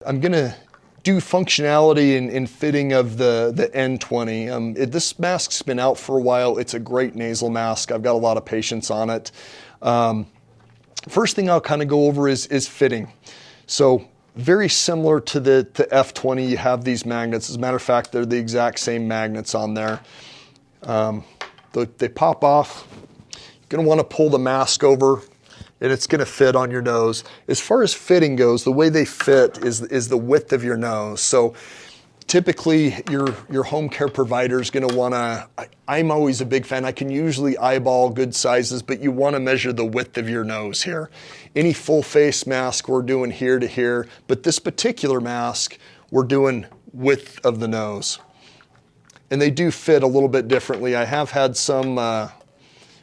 I'm gonna do functionality and fitting of the N20. This mask's been out for a while. It's a great nasal mask. I've got a lot of patients on it. First thing I'll kind of go over is fitting. So very similar to the F20, you have these magnets. As a matter of fact, they're the exact same magnets on there. They pop off. You're gonna wanna pull the mask over, and it's gonna fit on your nose. As far as fitting goes, the way they fit is the width of your nose. So typically your home care provider is gonna wanna, I'm always a big fan, I can usually eyeball good sizes, but you wanna measure the width of your nose here. Any full face mask we're doing here to here, but this particular mask, we're doing width of the nose. And they do fit a little bit differently. I have had some,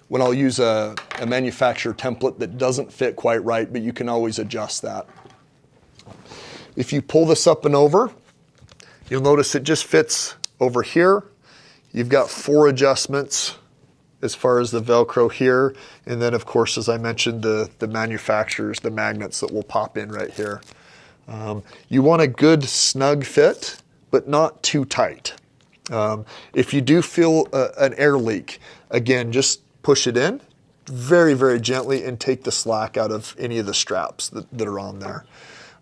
when I'll use a manufacturer template that doesn't fit quite right, but you can always adjust that. If you pull this up and over, you'll notice it just fits over here. You've got 4 adjustments as far as the Velcro here. And then of course, as I mentioned, the manufacturers, the magnets that will pop in right here. You want a good snug fit, but not too tight. If you do feel an air leak, again, just push it in very, very gently and take the slack out of any of the straps that are on there.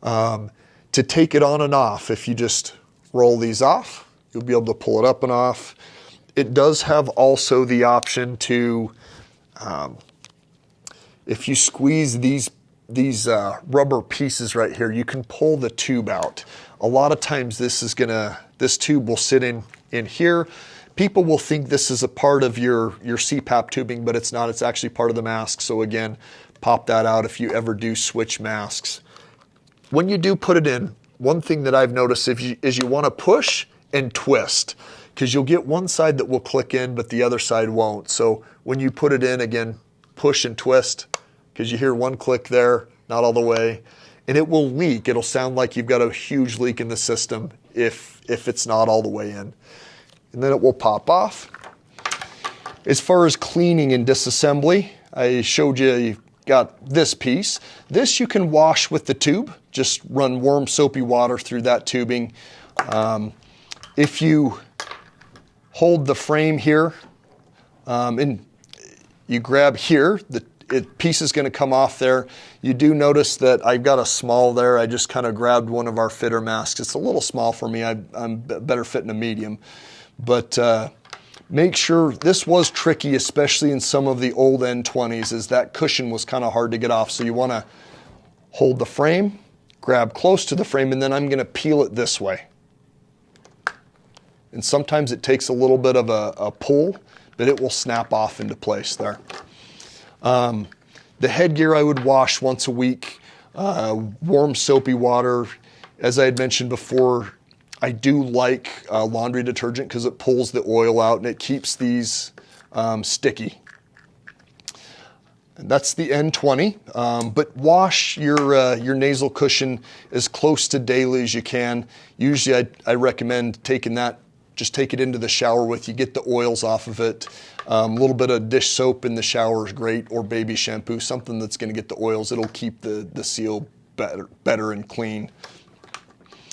To take it on and off, if you just roll these off, you'll be able to pull it up and off. It does have also the option to, if you squeeze these rubber pieces right here, you can pull the tube out. A lot of times this tube will sit in here. People will think this is a part of your CPAP tubing, but it's not. It's actually part of the mask. So again, pop that out if you ever do switch masks. When you do put it in, one thing that I've noticed is you want to push and twist, because you'll get one side that will click in, but the other side won't. So when you put it in, again, push and twist, because you hear one click there, not all the way, and it will leak. It'll sound like you've got a huge leak in the system if it's not all the way in. And then it will pop off. As far as cleaning and disassembly, I showed you got this piece. This you can wash with the tube. Just run warm soapy water through that tubing. If you hold the frame here and you grab here, the piece is going to come off there. You do notice that I've got a small there. I just kind of grabbed one of our fitter masks. It's a little small for me. I'm better fitting a medium. But make sure, this was tricky, especially in some of the old N20s, is that cushion was kind of hard to get off. So you want to hold the frame, grab close to the frame, and then I'm going to peel it this way. And sometimes it takes a little bit of a pull, but it will snap off into place there. The headgear I would wash once a week, warm soapy water. As I had mentioned before, I do like laundry detergent because it pulls the oil out and it keeps these sticky. And that's the N20, but wash your nasal cushion as close to daily as you can. Usually I recommend taking that, just take it into the shower with you, get the oils off of it. A little bit of dish soap in the shower is great, or baby shampoo, something that's going to get the oils. It'll keep the seal better and clean.